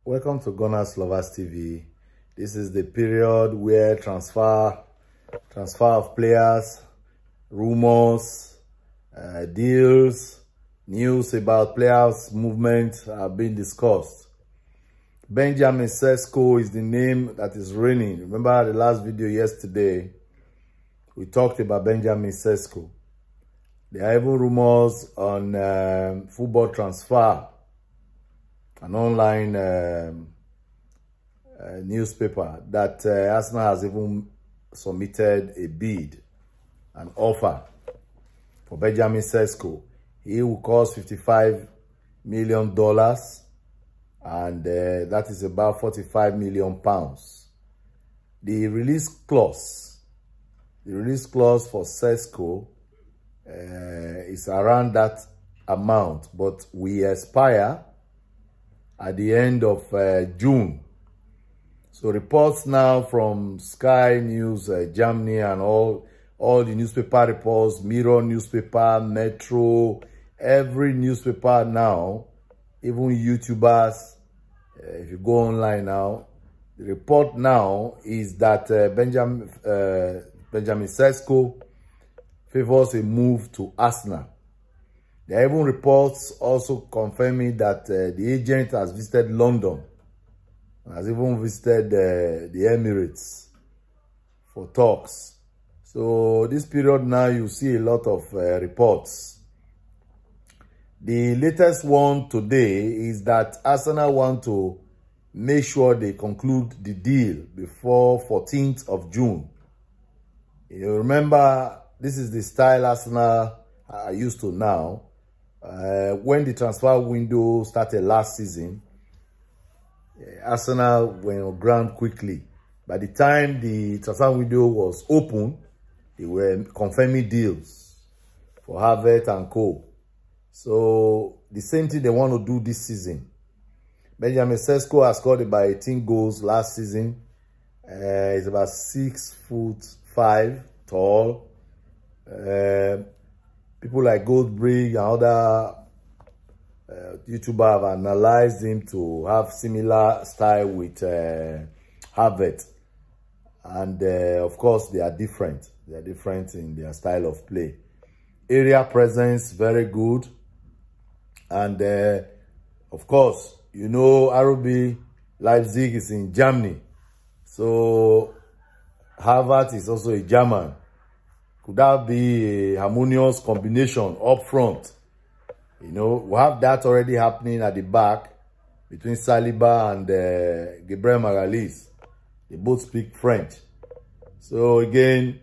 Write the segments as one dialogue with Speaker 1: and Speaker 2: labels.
Speaker 1: Welcome to Gunners Lovers TV. This is the period where transfer of players, rumors, deals, news about players' movement are being discussed. Benjamin Sesko is the name that is reigning. Remember the last video yesterday, we talked about Benjamin Sesko. There are even rumors on football transfer, an online newspaper, that Arsenal has even submitted a bid, an offer for Benjamin Sesko. He will cost $55 million, and that is about £45 million. The release clause for Sesko is around that amount, but we expire at the end of June. So reports now from Sky News, Germany, and all the newspaper reports, Mirror newspaper, Metro, every newspaper now, even YouTubers, if you go online now, the report now is that Benjamin Sesko favors a move to Arsenal. There are even reports also confirming that the agent has visited London, has even visited the Emirates for talks. So this period now, you see a lot of reports. The latest one today is that Arsenal want to make sure they conclude the deal before 14th of June. You remember, this is the style Arsenal are used to now. When the transfer window started last season, Arsenal went on ground quickly. By the time the transfer window was open, they were confirming deals for Havertz and co. So the same thing they want to do this season. Benjamin Sesko has scored about 18 goals last season. He's about 6'5" tall. People like Goldberg and other YouTubers have analyzed him to have similar style with Havertz. And of course, they are different. They are different in their style of play. Area presence, very good. And of course, you know, RB Leipzig is in Germany. So Havertz is also a German. Could that be a harmonious combination up front? You know, we have that already happening at the back between Saliba and Gabriel Magalhaes. They both speak French. So again,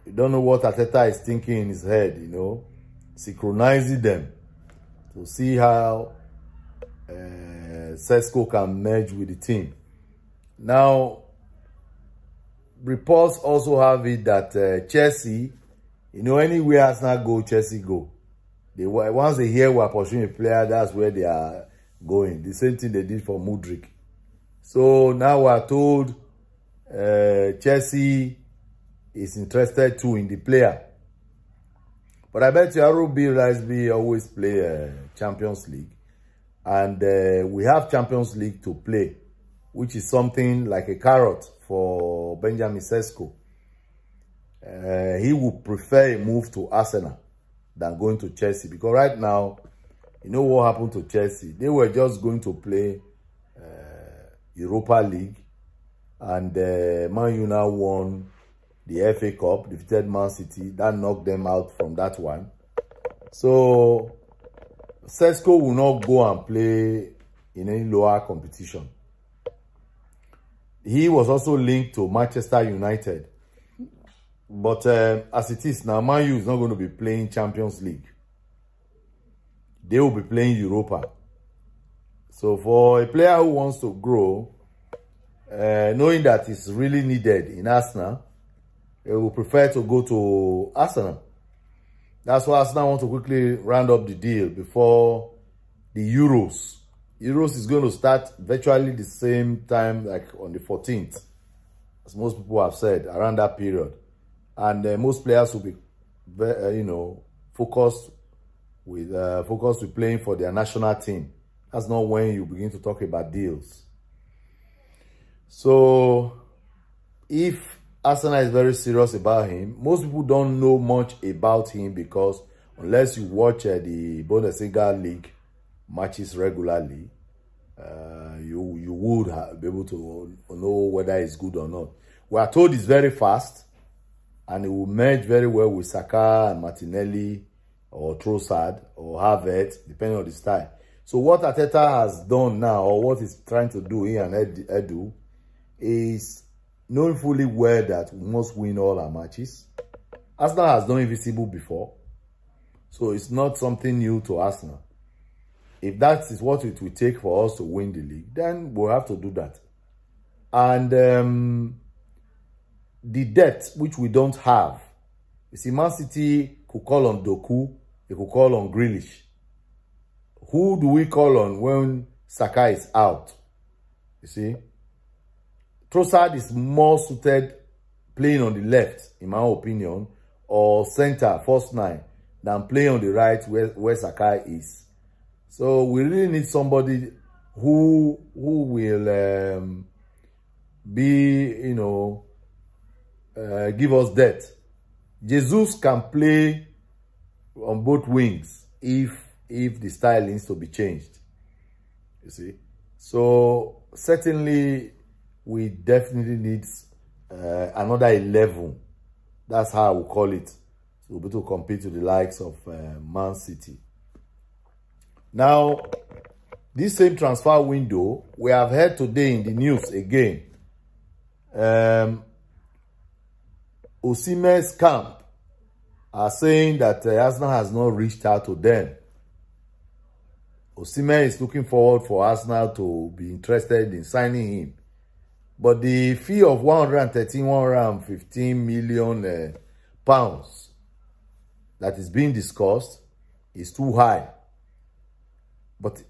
Speaker 1: you don't know what Arteta is thinking in his head, you know, synchronizing them to see how Sesko can merge with the team. Now, reports also have it that Chelsea, you know, anywhere Arsenal go, Chelsea go. Once they hear we're pursuing a player, that's where they are going. The same thing they did for Mudryk. So now we're told Chelsea is interested too in the player. But I bet you RB Leipzig always play Champions League. And we have Champions League to play, which is something like a carrot for Benjamin Sesko. He would prefer a move to Arsenal than going to Chelsea, because right now, you know what happened to Chelsea? They were just going to play Europa League, and Man U now won the FA Cup, defeated Man City. That knocked them out from that one. So Sesko will not go and play in any lower competition. He was also linked to Manchester United. But as it is now, Man U is not going to be playing Champions League. They will be playing Europa. So for a player who wants to grow, knowing that it's really needed in Arsenal, they will prefer to go to Arsenal. That's why Arsenal want to quickly round up the deal before the Euros. Euros is going to start virtually the same time, like on the 14th, as most people have said, around that period. And most players will be, you know, focused with playing for their national team. That's not when you begin to talk about deals. So, if Arsenal is very serious about him, most people don't know much about him because unless you watch the Bundesliga league matches regularly, you would be able to know whether it's good or not. We are told it's very fast and it will merge very well with Saka and Martinelli or Trossard or Havertz, depending on the style. So what Arteta has done now, or what he's trying to do here and Edu, is knowing fully well that we must win all our matches. Arsenal has done invisible before, so it's not something new to Arsenal. If that is what it will take for us to win the league, then we'll have to do that. And the debt, which we don't have, you see, Man City could call on Doku, they could call on Grealish. Who do we call on when Saka is out? You see? Trossard is more suited playing on the left, in my opinion, or center, first nine, than playing on the right where Saka is. So we really need somebody who will be, give us depth. Jesus can play on both wings if the style needs to be changed. You see? So certainly we definitely need another 11. That's how I will call it. So we'll be able to compete with the likes of Man City. Now, this same transfer window, we have heard today in the news again. Osimhen's camp are saying that Arsenal has not reached out to them. Osimhen is looking forward for Arsenal to be interested in signing him. But the fee of 115 million pounds that is being discussed is too high. But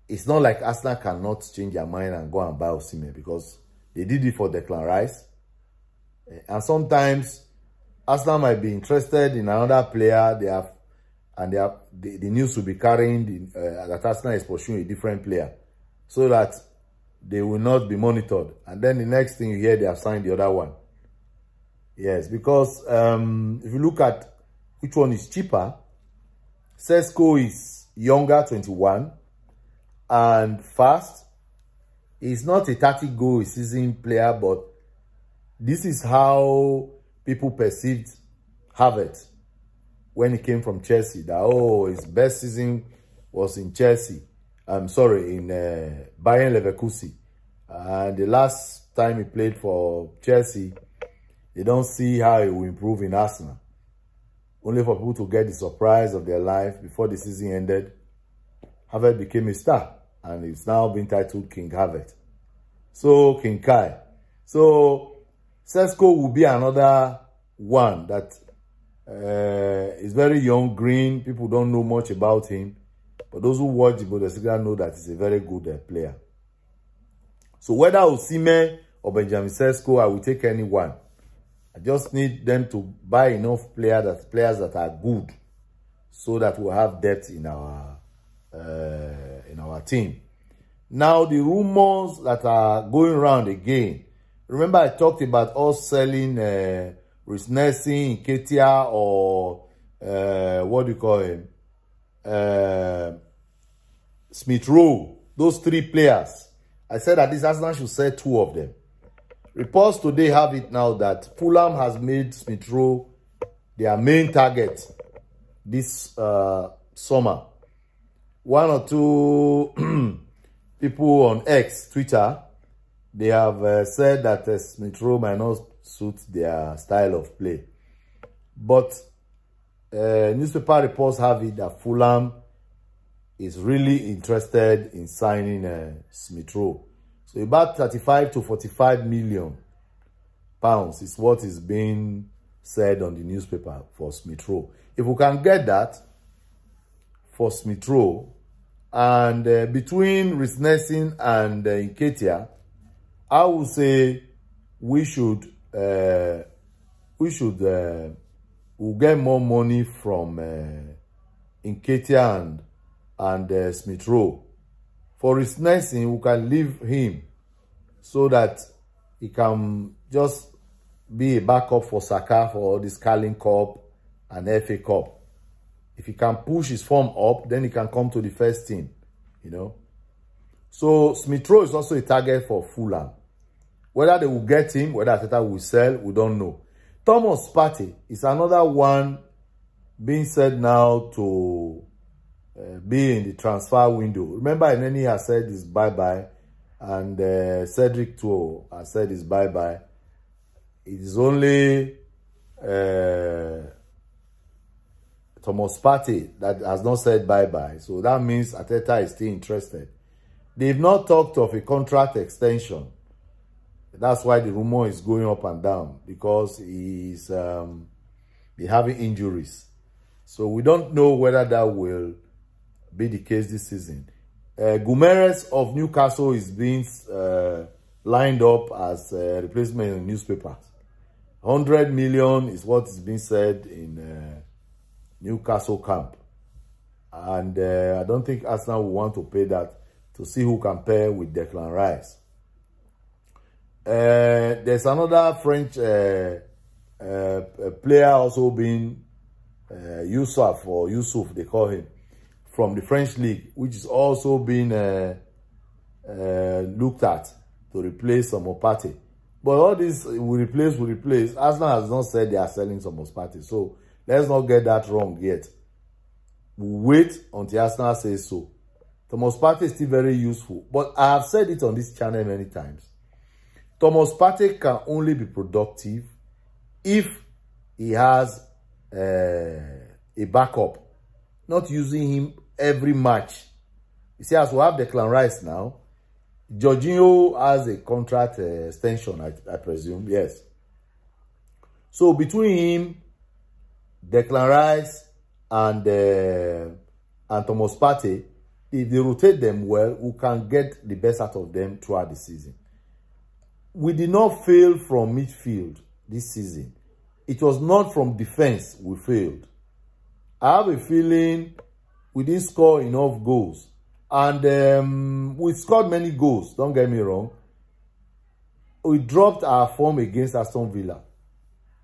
Speaker 1: it's not like Arsenal cannot change their mind and go and buy Osimhen, because they did it for Declan Rice. And sometimes Arsenal might be interested in another player. The news will be carrying that Arsenal is pursuing a different player, so that they will not be monitored. And then the next thing you hear, they have signed the other one. Yes, because if you look at which one is cheaper, Sesko is younger, 21, and fast. He's not a 30-goal season player, but this is how people perceived Havertz when he came from Chelsea. That, oh, his best season was in Chelsea. I'm sorry, in Bayern Leverkusen. And the last time he played for Chelsea, they don't see how he will improve in Arsenal. Only for people to get the surprise of their life before the season ended. Havertz became a star, and it's now been titled King Havertz. So, King Kai. So, Sesko will be another one that is very young, green. People don't know much about him. But those who watch the Bundesliga know that he's a very good player. So whether Osimhen or Benjamin Sesko, I will take anyone. I just need them to buy enough players that are good, so that we'll have depth in our team. Now, the rumors that are going around again. Remember, I talked about us selling Reece Nelson, Nketiah, or what do you call him? Smith Rowe. Those three players. I said that this Arsenal should sell two of them. Reports today have it now that Fulham has made Smith Rowe their main target this summer. One or two people on X, Twitter, they have said that Smith Rowe might not suit their style of play. But newspaper reports have it that Fulham is really interested in signing Smith Rowe. So about 35 to 45 million pounds is what is being said on the newspaper for Smith Rowe. If we can get that for Smith Rowe, and between Reece Nelson and Nketiah, I would say we'll get more money from Nketiah and Smith Rowe for his next season, we can leave him so that he can just be a backup for Saka for this Carling Cup and FA Cup. If he can push his form up, then he can come to the first team, you know. So Smith Rowe is also a target for Fulham. Whether they will get him, whether Arteta will sell, we don't know. Thomas Partey is another one being said now to be in the transfer window. Remember, Eneni has said his bye-bye, and Cedric Tuo has said his bye-bye. It is only Thomas Partey that has not said bye-bye. So that means Arteta is still interested. They've not talked of a contract extension. That's why the rumor is going up and down, because he's having injuries. So we don't know whether that will be the case this season. Gumeres of Newcastle is being lined up as a replacement in newspapers. 100 million is what is being said in Newcastle camp. And I don't think Arsenal will want to pay that to see who can pair with Declan Rice. There's another French player also being Yusuf, or Yusuf they call him, from the French league, which is also being looked at to replace Partey. But all this we replace. Arsenal has not said they are selling Partey, so let's not get that wrong yet. We'll wait until Arsenal says so. Thomas Partey is still very useful, but I have said it on this channel many times. Thomas Partey can only be productive if he has a backup, not using him every match. You see, as we have Declan Rice now, Jorginho has a contract extension, I presume, yes. So between him, Declan Rice, and Thomas Partey, if they rotate them well, we can get the best out of them throughout the season. We did not fail from midfield this season. It was not from defense we failed. I have a feeling we didn't score enough goals. And we scored many goals, don't get me wrong. We dropped our form against Aston Villa.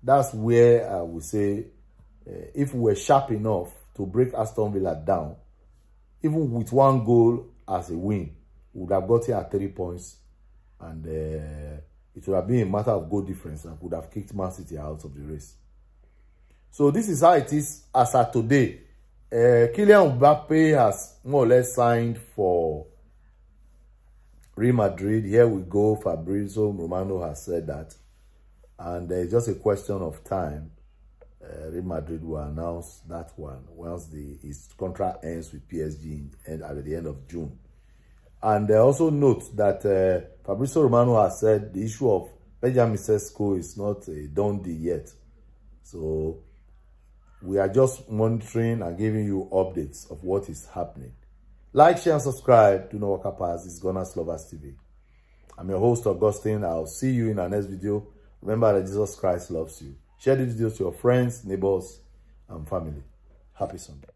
Speaker 1: That's where I would say, if we were sharp enough to break Aston Villa down, even with one goal as a win, we would have got here at 3 points. And it would have been a matter of goal difference and would have kicked Man City out of the race. So this is how it is as at today. Kylian Mbappe has more or less signed for Real Madrid. Here we go. Fabrizio Romano has said that. And it's just a question of time. Real Madrid will announce that one once his contract ends with PSG at the end of June. And also note that Fabrizio Romano has said the issue of Benjamin Sesko is not a done deal yet. So we are just monitoring and giving you updates of what is happening. Like, share, and subscribe. Do not walk up past. It's Gunners Lovers TV. I'm your host, Augustine. I'll see you in our next video. Remember that Jesus Christ loves you. Share this video to your friends, neighbors, and family. Happy Sunday.